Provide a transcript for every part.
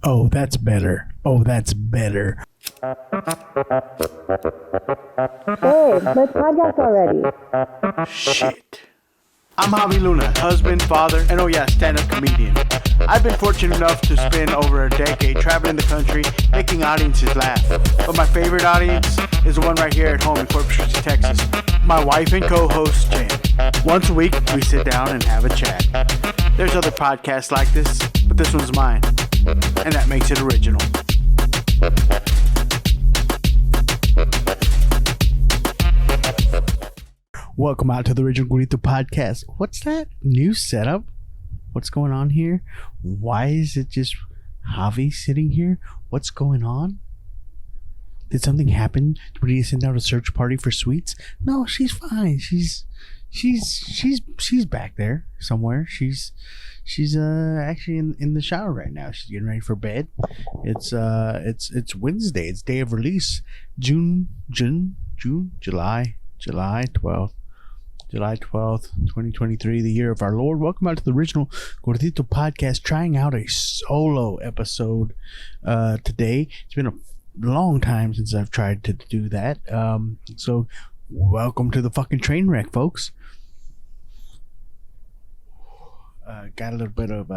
Oh, that's better. Oh, that's better. Hey, let's podcast already. Shit. I'm Javi Luna, husband, father, and stand-up comedian. I've been fortunate enough to spend over a decade traveling the country, making audiences laugh. But my favorite audience is the one right here at home in Corpus Christi, Texas. My wife and co-host, Jen. Once a week, we sit down and have a chat. There's other podcasts like this, but this one's mine. And that makes it original. Welcome out to the original Gordito podcast. What's that new setup? What's going on here? Why is it just Javi sitting here? What's going on? Did something happen? Did we send out a search party for sweets? No, she's fine. She's back there somewhere. She's actually in the shower right now. She's getting ready for bed. It's Wednesday. It's day of release. July 12th. July 12th, 2023, the year of our Lord. Welcome out to the original Gordito podcast, trying out a solo episode today. It's been a long time since I've tried to do that. So welcome to the fucking train wreck, folks. Got a little bit of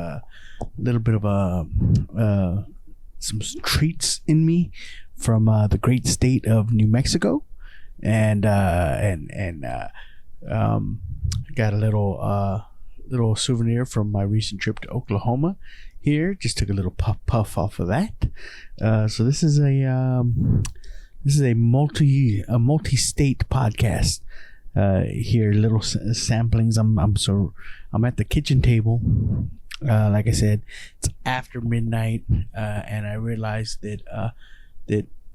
some treats in me from the great state of New Mexico, and got a little souvenir from my recent trip to Oklahoma. Here, just took a little puff off of that. So this is a multi-state podcast. Here, little samplings. I'm at the kitchen table. Like I said, it's after midnight, and I realized that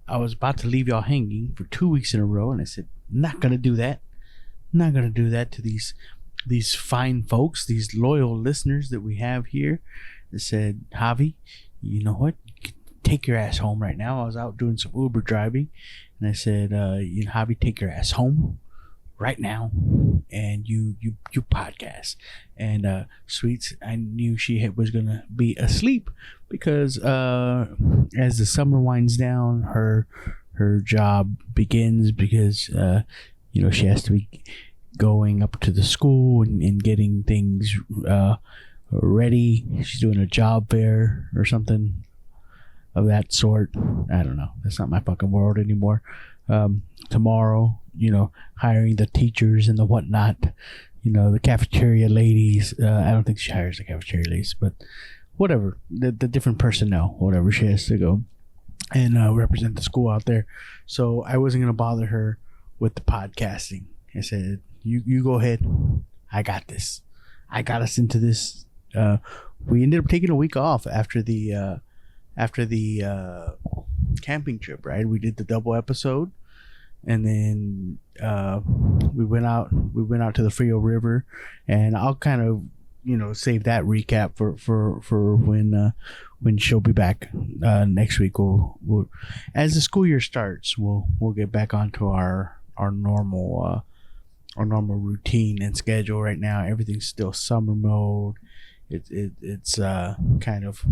I was about to leave y'all hanging for 2 weeks in a row, and I said, not gonna do that to these fine folks, these loyal listeners that we have here. I said, Javi, you know what? Take your ass home right now. I was out doing some Uber driving, and I said, Javi, take your ass home right now, and you podcast. And Sweets, I knew she was gonna be asleep because as the summer winds down, her job begins because she has to be going up to the school and getting things ready. She's doing a job fair or something of that sort. I don't know. That's not my fucking world anymore. Tomorrow, hiring the teachers and the whatnot, the cafeteria ladies. I don't think she hires the cafeteria ladies, but whatever. The different personnel, whatever, she has to go and represent the school out there. So I wasn't going to bother her with the podcasting. I said, you go ahead. I got this. I got us into this. We ended up taking a week off after the camping trip, right? We did the double episode, and then we went out to the Frio River, and I'll kind of save that recap for when she'll be back next week. We'll as the school year starts, we'll get back onto our normal routine and schedule. Right now, everything's still summer mode. It's kind of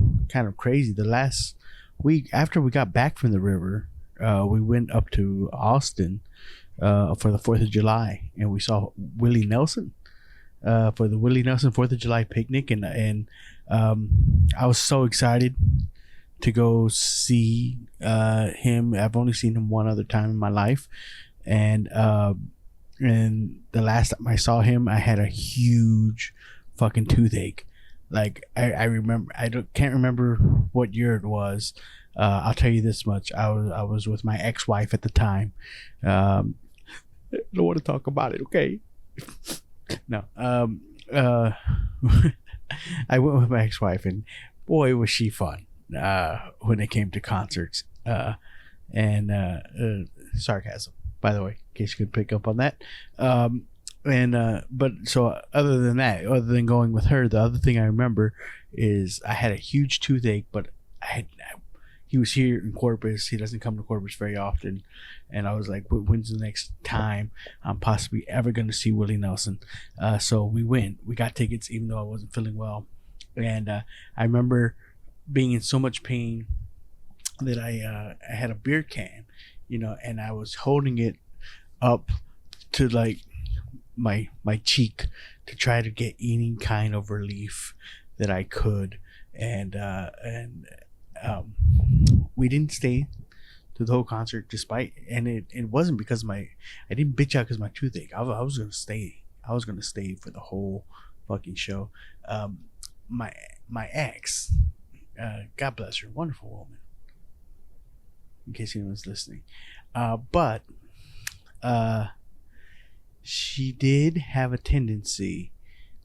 crazy. The last week after we got back from the river, we went up to Austin for the 4th of July, and we saw Willie Nelson for the Willie Nelson 4th of July picnic, and I was so excited to go see him. I've only seen him one other time in my life, and the last time I saw him, I had a huge fucking toothache. Like I remember, can't remember what year it was. I'll tell you this much: I was with my ex-wife at the time. I don't want to talk about it, okay? No. I went with my ex-wife, and boy, was she fun when it came to concerts. And sarcasm, by the way, in case you could pick up on that. But so other than that, other than going with her, the other thing I remember is I had a huge toothache, but he was here in Corpus. He doesn't come to Corpus very often, and I was like, when's the next time I'm possibly ever going to see Willie Nelson? So we got tickets even though I wasn't feeling well, and I remember being in so much pain that I had a beer can, and I was holding it up to like my cheek to try to get any kind of relief that I could, and we didn't stay through the whole concert, despite, and it wasn't because I didn't bitch out because my toothache. I was gonna stay. I was gonna stay for the whole fucking show. My ex, God bless her, wonderful woman. In case anyone's listening, but she did have a tendency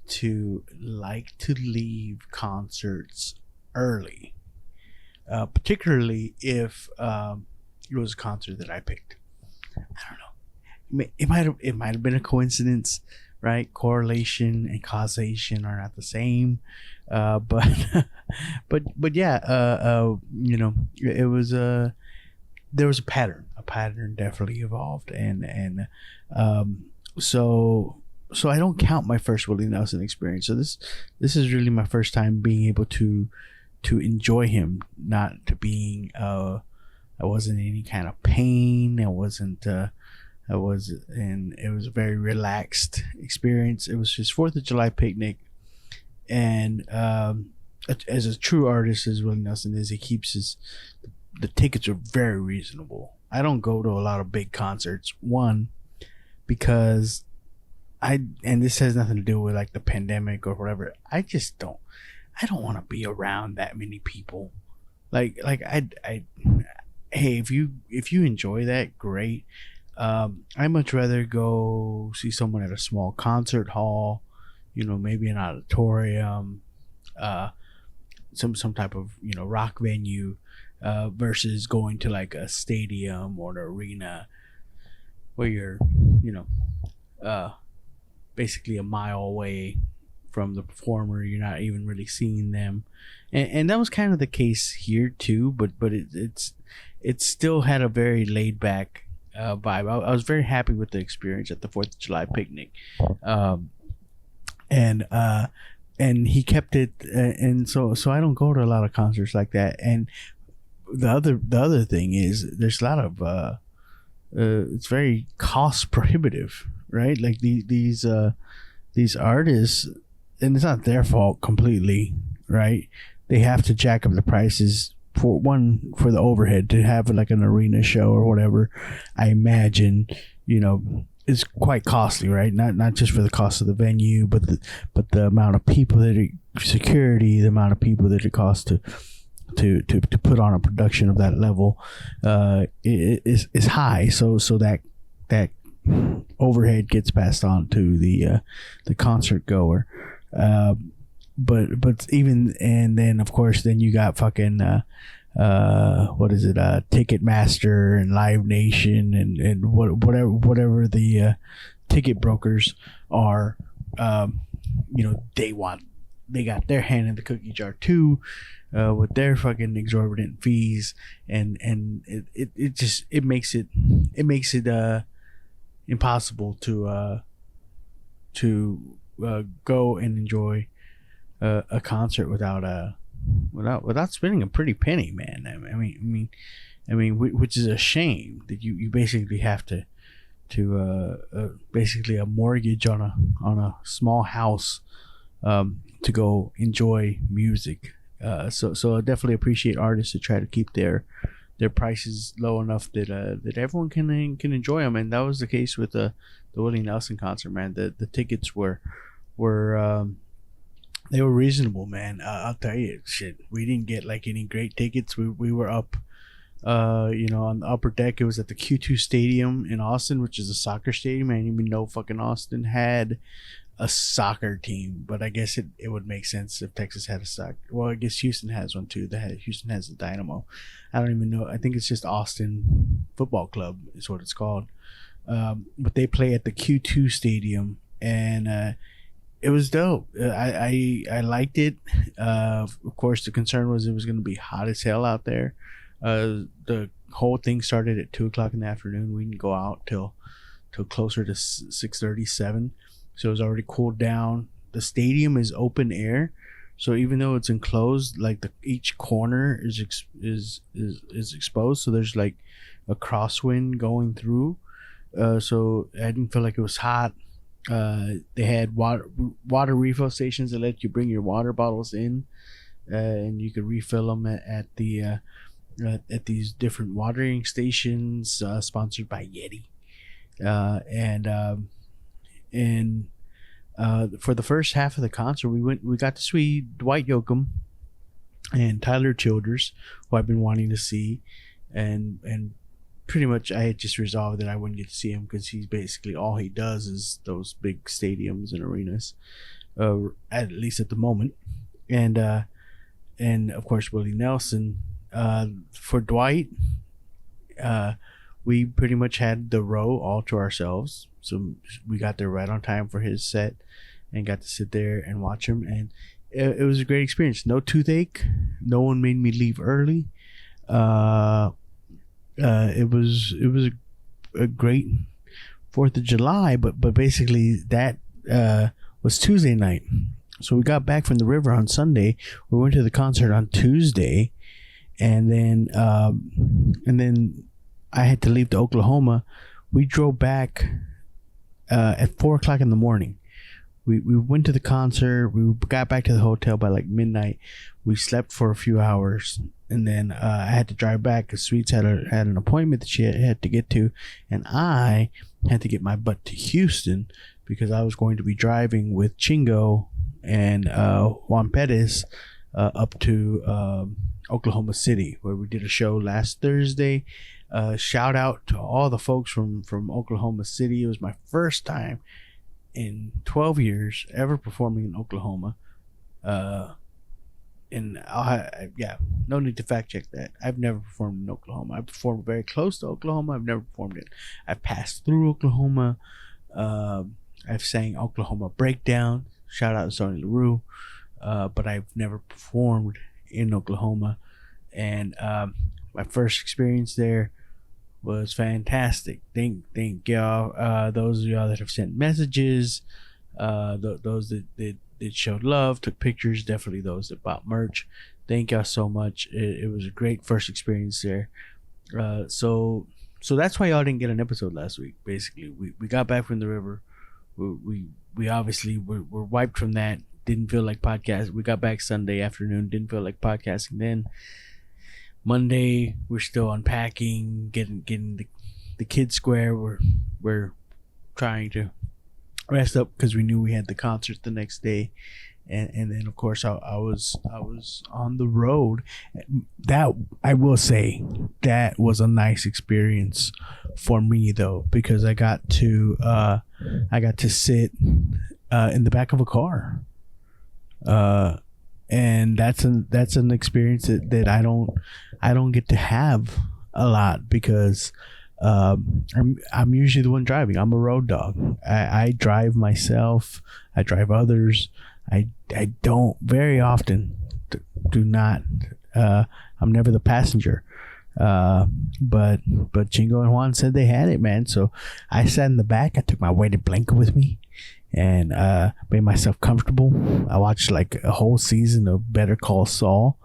to like to leave concerts early, particularly if it was a concert that I picked. I don't know. It might have been a coincidence, right? Correlation and causation are not the same, but but yeah, it was there was a pattern. A pattern definitely evolved, and so I don't count my first Willie Nelson experience. So this is really my first time being able to enjoy him, not to being I wasn't in any kind of pain. It was a very relaxed experience. It was his 4th of July picnic, and as a true artist as Willie Nelson is, he keeps the tickets are very reasonable. I don't go to a lot of big concerts. One, because and this has nothing to do with like the pandemic or whatever. I don't want to be around that many people. Like I hey, if you enjoy that, great. I much rather go see someone at a small concert hall, maybe an auditorium, some type of rock venue, versus going to like a stadium or an arena where you're basically a mile away from the performer. You're not even really seeing them, and that was kind of the case here too. But it still had a very laid back vibe. I was very happy with the experience at the 4th of July picnic, and he kept it, and so I don't go to a lot of concerts like that. And the other thing is there's a lot of it's very cost prohibitive, right? Like these artists, and it's not their fault completely, right? They have to jack up the prices for the overhead to have like an arena show or whatever. I imagine it's quite costly, right? Not just for the cost of the venue, but the amount of people security, the amount of people that it costs to put on a production of that level is high. So that overhead gets passed on to the concert goer. But even, and then of course then you got fucking what is it, Ticketmaster and Live Nation and whatever the ticket brokers are. They got their hand in the cookie jar too, with their fucking exorbitant fees, and it makes it impossible to go and enjoy a concert without spending a pretty penny, man. I mean, which is a shame that you basically have to basically a mortgage on a small house to go enjoy music. So I definitely appreciate artists that try to keep their prices low enough that everyone can enjoy them, and that was the case with the Willie Nelson concert, man. The tickets were they were reasonable, man. I'll tell you, shit, we didn't get like any great tickets. We were up, on the upper deck. It was at the Q2 Stadium in Austin, which is a soccer stadium. I didn't even know fucking Austin had a soccer team, but I guess it would make sense if Texas had a soccer. Well, I guess Houston has one too. Houston has the Dynamo. I don't even know. I think it's just Austin Football Club is what it's called. But they play at the Q2 Stadium, and it was dope. I liked it. Of course, the concern was it was going to be hot as hell out there. The whole thing started at 2:00 in the afternoon. We didn't go out till closer to 6:37. So it was already cooled down. The stadium is open air, So even though it's enclosed, like each corner is exposed. So there's like a crosswind going through. So I didn't feel like it was hot. They had water refill stations that let you bring your water bottles in, and you could refill them at these different watering stations, sponsored by Yeti. And for the first half of the concert, we got to see Dwight Yoakam and Tyler Childers, who I've been wanting to see, and pretty much I had just resolved that I wouldn't get to see him because he's basically all he does is those big stadiums and arenas, at least at the moment. And of course Willie Nelson. For Dwight, we pretty much had the row all to ourselves, so we got there right on time for his set and got to sit there and watch him, and it was a great experience. No toothache, no one made me leave early. It was a great 4th of July, but basically that was Tuesday night. So we got back from the river on Sunday. We went to the concert on Tuesday, and then I had to leave to Oklahoma. We drove back at 4:00 in the morning. We went to the concert. We got back to the hotel by like midnight. We slept for a few hours, and then I had to drive back because Sweets had an appointment that she had to get to, and I had to get my butt to Houston because I was going to be driving with Chingo and Juan Perez up to Oklahoma City, where we did a show last Thursday. Shout out to all the folks from Oklahoma City. It was my first time in 12 years ever performing in Oklahoma. And no need to fact check that. I've never performed in Oklahoma. I performed very close to Oklahoma. I've never performed it. I've passed through Oklahoma. I've sang Oklahoma Breakdown. Shout out to Sonny LaRue. But I've never performed in Oklahoma. And my first experience there was fantastic. Thank y'all. Those of y'all that have sent messages, those that showed love, took pictures, definitely those that bought merch. Thank y'all so much. It was a great first experience there. So that's why y'all didn't get an episode last week. Basically, we got back from the river. We obviously were wiped from that. Didn't feel like podcasting. We got back Sunday afternoon. Didn't feel like podcasting then. Monday, we're still unpacking, getting the kids square. We're trying to rest up because we knew we had the concert the next day, and then of course I was on the road. That, I will say, that was a nice experience for me though, because I got to sit in the back of a car. And that's an experience that I don't get to have a lot because I'm usually the one driving. I'm a road dog. I drive myself. I drive others. I don't very often do not. I'm never the passenger. But Chingo and Juan said they had it, man. So I sat in the back. I took my weighted blanket with me and made myself comfortable. I watched like a whole season of Better Call Saul,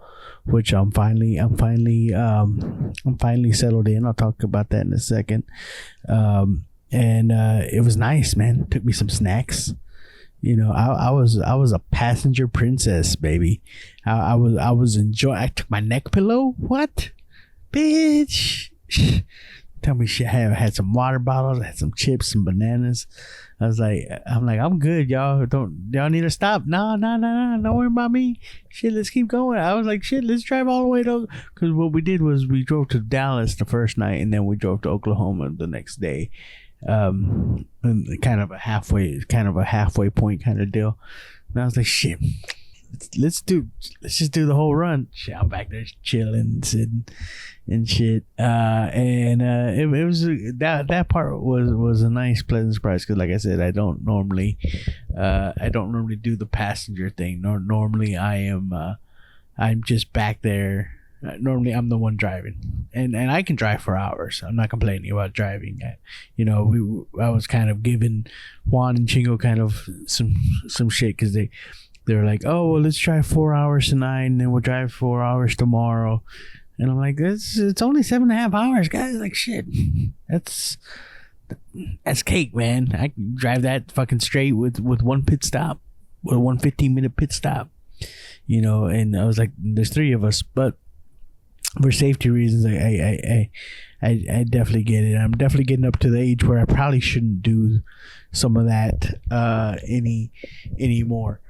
which I'm finally settled in. I'll talk about that in a second. And it was nice, man. Took me some snacks. You know, I was a passenger princess, baby. I was enjoying. I took my neck pillow. What, bitch? Tell me shit. I had some water bottles. I had some chips, some bananas. I'm good, y'all. Y'all need to stop. No. Don't worry about me. Shit, let's keep going. I was like, shit, let's drive all the way to. Because what we did was we drove to Dallas the first night, and then we drove to Oklahoma the next day. And kind of a halfway point kind of deal. And I was like, shit, let's just do the whole run. Shit, I'm back there chilling, sitting and shit. It was that part was a nice, pleasant surprise because, like I said, I don't normally do the passenger thing. Normally I'm just back there. Normally I'm the one driving, and I can drive for hours. I'm not complaining about driving. I was kind of giving Juan and Chingo kind of some shit because they were like, oh, well, let's drive 4 hours tonight, and then we'll drive 4 hours tomorrow. And I'm like, it's only 7.5 hours, guys. Like, shit, that's cake, man. I can drive that fucking straight with one pit stop, with 1 15-minute pit stop, And I was like, there's 3 of us, but for safety reasons, I definitely get it. I'm definitely getting up to the age where I probably shouldn't do some of that anymore.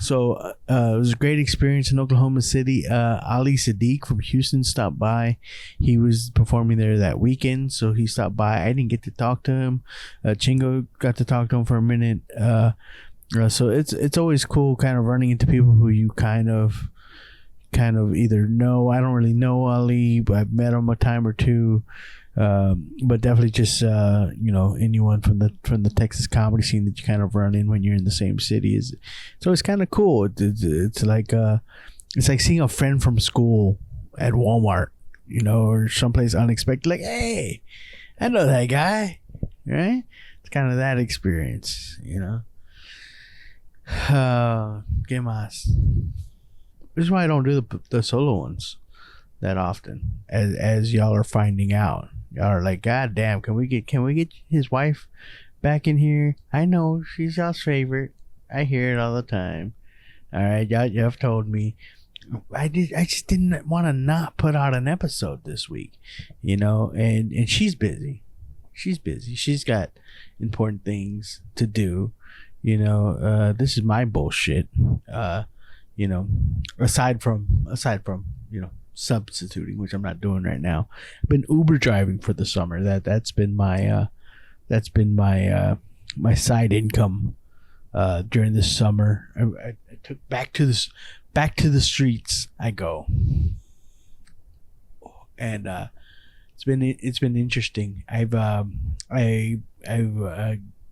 So it was a great experience in Oklahoma City. Ali Sadiq from Houston stopped by. He was performing there that weekend, so he stopped by. I didn't get to talk to him. Chingo got to talk to him for a minute. So it's always cool kind of running into people who you kind of either know. I don't really know Ali, but I've met him a time or two. But definitely just anyone from the Texas comedy scene that you kind of run in when you're in the same city it's always kind of cool. It's like seeing a friend from school at Walmart, or someplace unexpected. Like, hey, I know that guy, right? It's kind of that experience, ¿Qué más? This is why I don't do the solo ones that often, as y'all are finding out. Y'all are like, God damn, can we get his wife back in here? I know she's y'all's favorite. I hear it all the time. All right, y'all have told me. I just didn't want to not put out an episode this week, and she's busy. She's got important things to do. This is my bullshit. Aside from substituting, which I'm not doing right now. I've been Uber driving for the summer. That's been my my side income during this summer. I took back to the streets I go, and it's been interesting. I've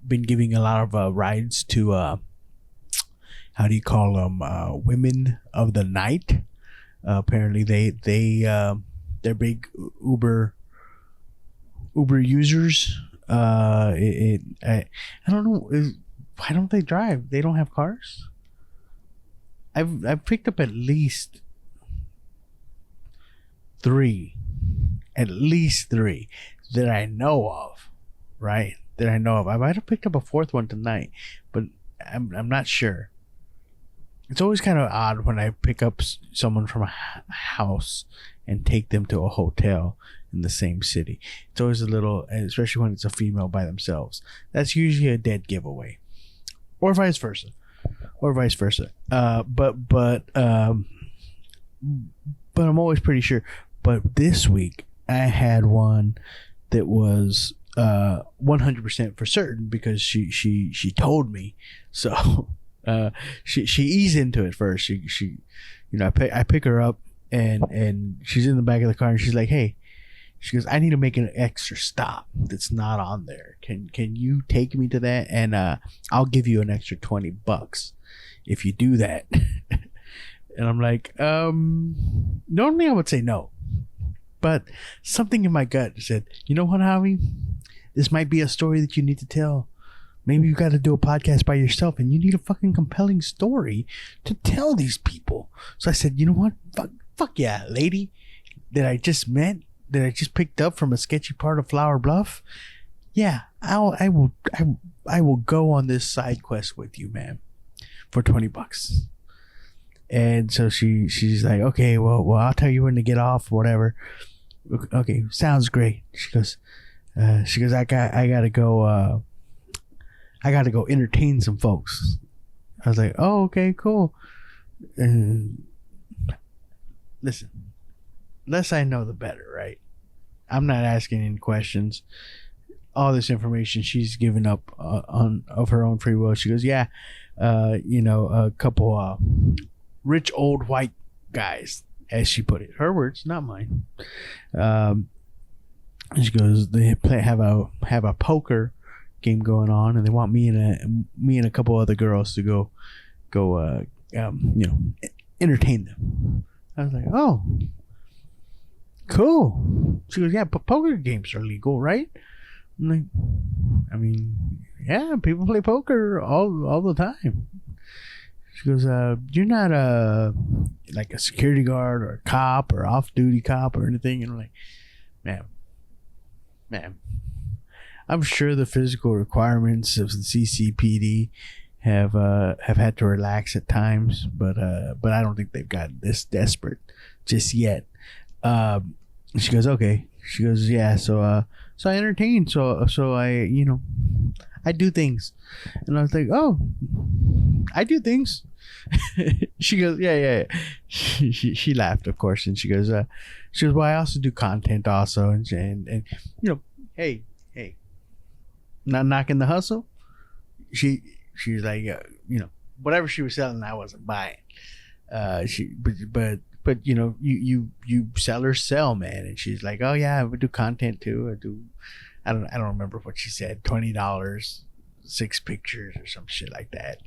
been giving a lot of rides to how do you call them, women of the night. Apparently they're big Uber users. I don't know, why don't they drive? They don't have cars. I've picked up at least three that I know of, right? I might have picked up a 4th one tonight, but I'm not sure. It's always kind of odd when I pick up someone from a house and take them to a hotel in the same city. It's always a little, especially when it's a female by themselves. That's usually a dead giveaway, or vice versa. But I'm always pretty sure. But this week I had one that was 100% for certain because she told me so. She eased into it first. She I pick her up and she's in the back of the car and she's like, hey, she goes, I need to make an extra stop that's not on there. Can you take me to that? And I'll give you an extra $20 if you do that. And I'm like, normally I would say no, but something in my gut said, you know what, Javi? This might be a story that you need to tell. Maybe you got to do a podcast by yourself and you need a fucking compelling story to tell these people. So I said, you know what? Fuck yeah, lady that I just met, that I just picked up from a sketchy part of Flower Bluff. Yeah, I will go on this side quest with you, man, for $20. And so she's like, okay, well, I'll tell you when to get off, whatever. Okay, sounds great. She goes, I gotta go. I got to go entertain some folks. I was like, oh, okay, cool. And listen, less I know, the better, right? I'm not asking any questions. All this information she's given up of her own free will. She goes, yeah, a couple rich old white guys, as she put it. Her words, not mine. And she goes, they have a poker game going on, and they want me and a couple other girls to go entertain them. I was like, oh, cool. She goes, yeah, but poker games are legal, right? I'm like, I mean, yeah, people play poker all the time. She goes, you're not like a security guard or a cop or off-duty cop or anything. And I'm like, ma'am, I'm sure the physical requirements of the CCPD have had to relax at times, but I don't think they've gotten this desperate just yet. She goes, okay. She goes, yeah. So I entertain. So I, I do things. And I was like, oh, I do things. She goes, yeah. She laughed, of course, and she goes, well, I also do content also, and hey, not knocking the hustle. She's like, whatever she was selling, I wasn't buying. But you sellers sell, man. And she's like, oh yeah, I would do content too. I don't remember what she said. $20, 6 pictures or some shit like that.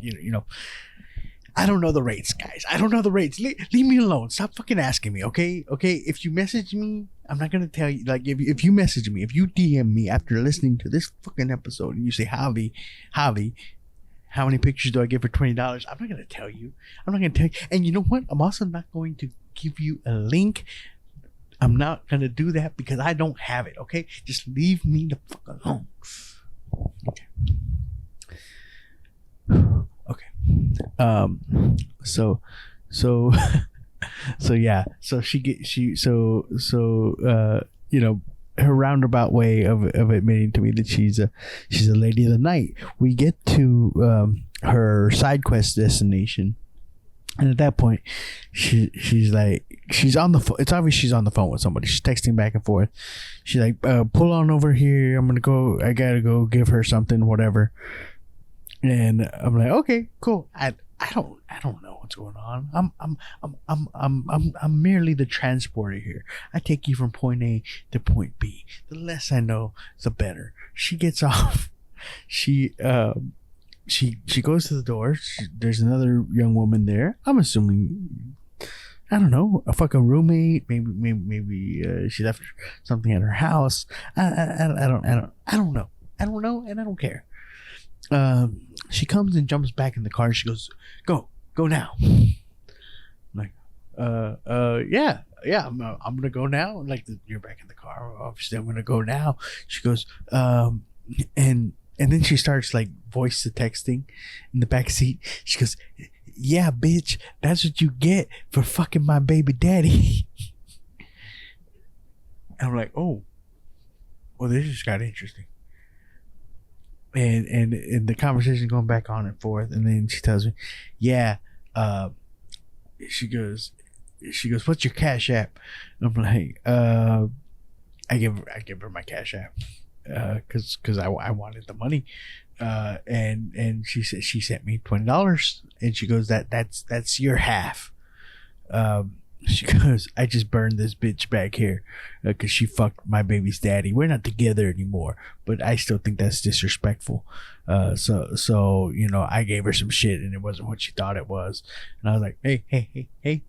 I don't know the rates, guys. I don't know the rates. Leave me alone. Stop fucking asking me, okay? If you message me, I'm not gonna tell you. Like, if you message me, if you DM me after listening to this fucking episode and you say, Javi, how many pictures do I get for $20? I'm not gonna tell you. And you know what? I'm also not going to give you a link. I'm not gonna do that because I don't have it. Okay, just leave me the fuck alone. Okay. So yeah. So her roundabout way of admitting to me that she's a lady of the night. We get to her side quest destination. And at that point, she's on the phone. It's obvious she's on the phone with somebody. She's texting back and forth. She's like, pull on over here. I gotta go give her something, whatever. And I'm like, okay, cool. I don't know what's going on. I'm merely the transporter here. I take you from point A to point B. The less I know, the better. She gets off. She goes to the door. There's another young woman there. I'm assuming, I don't know, a fucking roommate. Maybe she left something at her house. I don't know. I don't know, and I don't care. She comes and jumps back in the car. She goes, go now. I'm like, yeah, I'm gonna go now. Like, you're back in the car. Obviously, I'm gonna go now. She goes, and then she starts like voice to texting in the back seat. She goes, yeah, bitch, that's what you get for fucking my baby daddy. And I'm like, oh, well, this just got interesting. And the conversation going back on and forth, and then she tells me, yeah, she goes, what's your Cash App? And I'm like, I give her my Cash App, cause I wanted the money, and she said she sent me $20, and she goes, that's your half. She goes, I just burned this bitch back here because she fucked my baby's daddy. We're not together anymore, but I still think that's disrespectful. So I gave her some shit, and it wasn't what she thought it was. And I was like, hey,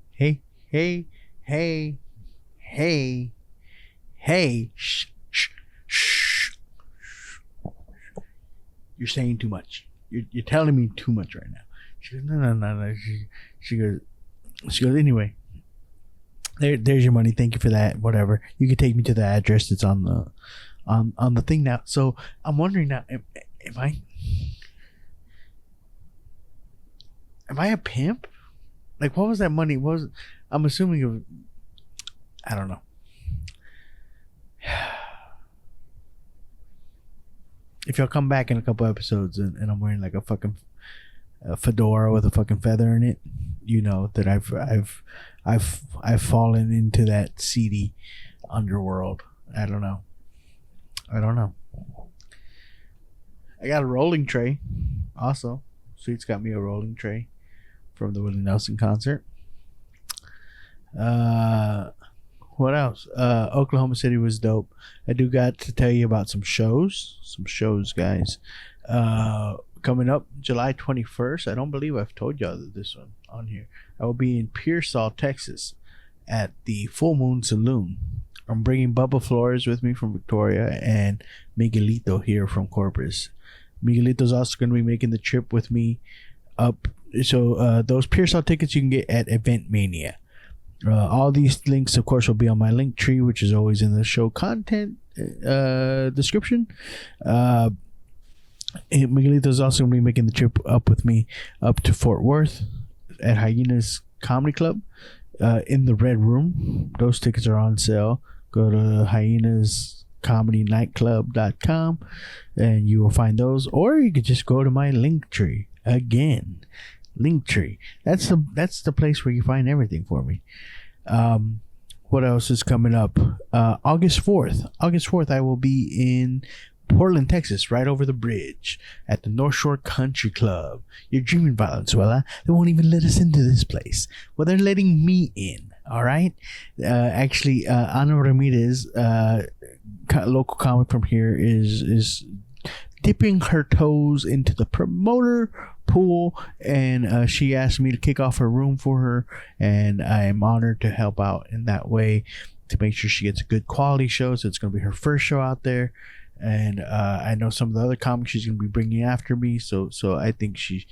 shh. You're saying too much. You're telling me too much right now. She goes, no. She goes, anyway. There's your money. Thank you for that. Whatever. You can take me to the address that's on the thing now. So I'm wondering now, am I a pimp? Like, what was that money? I'm assuming it was, I don't know. If y'all come back in a couple episodes and I'm wearing like a fucking fedora with a fucking feather in it, you know that I've fallen into that seedy underworld. I don't know. I got a rolling tray also. Sweet's got me a rolling tray from the Willie Nelson concert. What else? Oklahoma City was dope. I do got to tell you about some shows, guys. Coming up July 21st. I don't believe I've told y'all this one on here. I will be in Pearsall, Texas at the Full Moon Saloon. I'm bringing Bubba Flores with me from Victoria and Miguelito here from Corpus. Miguelito's also going to be making the trip with me up So those PeerSaw tickets you can get at Event Mania. All these links, of course, will be on my link tree, which is always in the show content description. Miguelito's also going to be making the trip up with me up to Fort Worth at Hyenas Comedy Club in the Red Room. Those tickets are on sale. Go to hyenascomedynightclub.com and you will find those, or you could just go to my link tree again. Linktree. That's the place where you find everything for me. What else is coming up? August 4th, I will be in Portland, Texas, right over the bridge at the North Shore Country Club. You're dreaming, Valenzuela. They won't even let us into this place. Well, they're letting me in. All right. Actually, Ana Ramirez, local comic from here, is dipping her toes into the promoter pool, and she asked me to kick off her room for her, and I am honored to help out in that way to make sure she gets a good quality show. So it's going to be her first show out there, and I know some of the other comics she's going to be bringing after me. So I think she's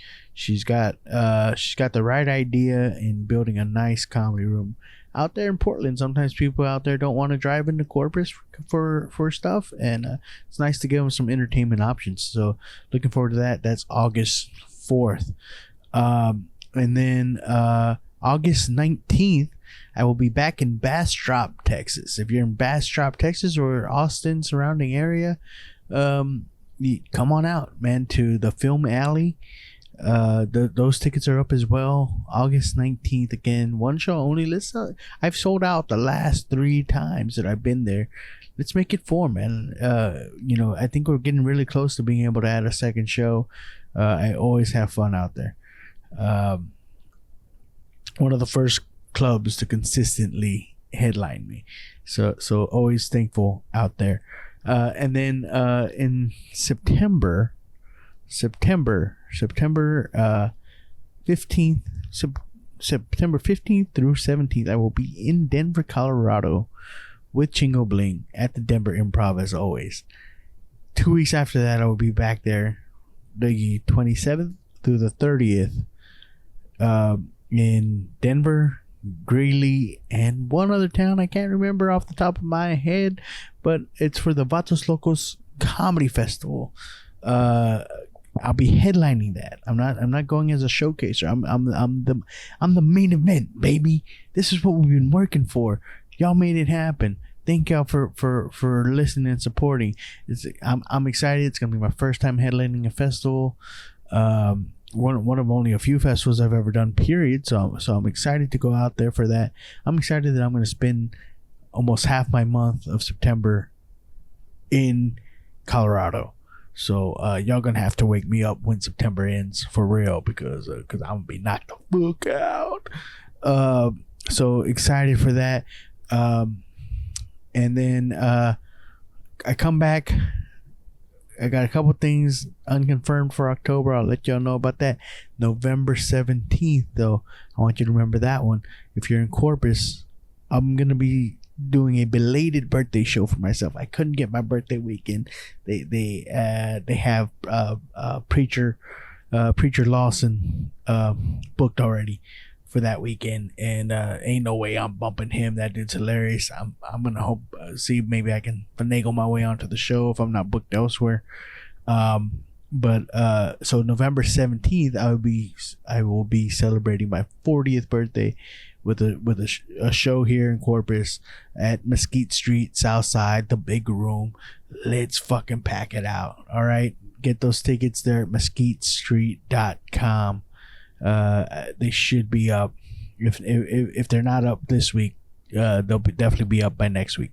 got the right idea in building a nice comedy room out there in Portland. Sometimes people out there don't want to drive into Corpus for stuff, and it's nice to give them some entertainment options. So looking forward to that. That's August 4th. And then August 19th, I will be back in Bastrop, Texas. If you're in Bastrop, Texas, or Austin surrounding area, come on out, man, to the Film Alley. Those tickets are up as well. August 19th, again, one show only. I've sold out the last 3 times that I've been there. Let's make it 4, man. I think we're getting really close to being able to add a second show. I always have fun out there. One of the first clubs to consistently headline me, so always thankful out there. And then in September 15th, September 15th through 17th, I will be in Denver, Colorado with Chingo Bling at the Denver Improv, as always. 2 weeks after that, I will be back there the 27th through the 30th in Denver, Greeley, and one other town I can't remember off the top of my head, but it's for the Vatos Locos Comedy Festival. I'll be headlining that. I'm not going as a showcaser. I'm the main event, baby. This is what we've been working for. Y'all made it happen. Thank y'all for listening and supporting. I'm excited. It's gonna be my first time headlining a festival. One of only a few festivals I've ever done, period. So I'm excited to go out there for that. I'm excited that I'm gonna spend almost half my month of September in Colorado. So y'all gonna have to wake me up when September ends for real, because I'm gonna be knocked the fuck out. So excited for that. And then I come back. I got a couple things unconfirmed for October. I'll let y'all know about that. November 17th, though, I want you to remember that one. If you're in Corpus, I'm gonna be doing a belated birthday show for myself. I couldn't get my birthday weekend. They have Preacher Lawson booked already for that weekend, and ain't no way I'm bumping him. That dude's hilarious. I'm gonna hope see maybe I can finagle my way onto the show if I'm not booked elsewhere. But so November 17th, I will be celebrating my 40th birthday with a show here in Corpus at Mesquite Street, Southside, the big room. Let's fucking pack it out. All right, get those tickets there at mesquitestreet.com. They should be up. If they're not up this week, they'll definitely be up by next week.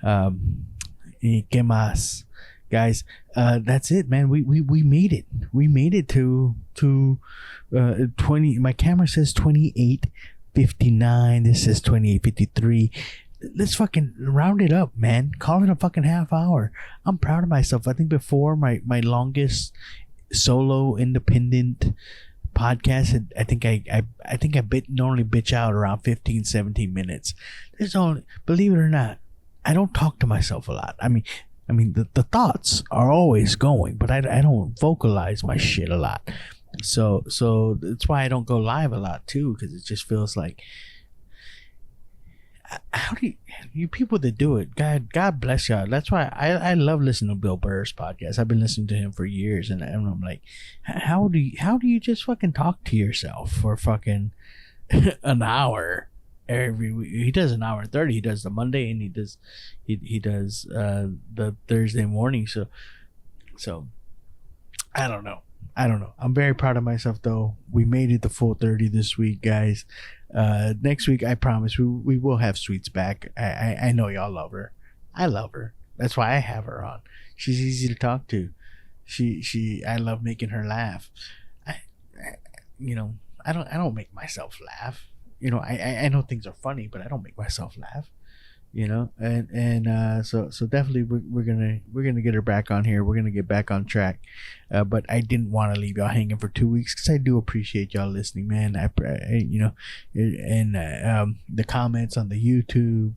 ¿Qué más? Guys, that's it, man. We made it. We made it to 20. My camera says 28:59. This says 28:53. Let's fucking round it up, man. Call it a fucking half hour. I'm proud of myself. I think before my longest solo independent podcast, I think I normally bitch out around 15-17 minutes. There's only, believe it or not, I don't talk to myself a lot. I mean the thoughts are always going, but I don't vocalize my shit a lot. So that's why I don't go live a lot too, because it just feels like, how do you people that do it, God bless y'all. That's why I love listening to Bill Burr's podcast. I've been listening to him for years, and I'm like, how do you just fucking talk to yourself for fucking an hour every week? He does an hour and 30. He does the Monday, and he does the Thursday morning. So I don't know. I'm very proud of myself, though. We made it the full 30 this week, guys. Next week, I promise we will have Sweets back. I know y'all love her. I love her. That's why I have her on. She's easy to talk to. I love making her laugh. I I don't make myself laugh. I know things are funny, but I don't make myself laugh. So definitely we're gonna get her back on here. We're gonna get back on track. But I didn't want to leave y'all hanging for 2 weeks, because I do appreciate y'all listening, man. The comments on the YouTube,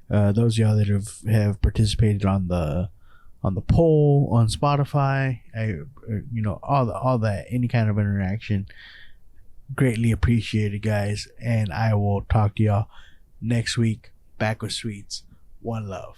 those of y'all that have participated on the poll on Spotify, all that, any kind of interaction, greatly appreciated, guys. And I will talk to y'all next week. Back with Sweets. One love.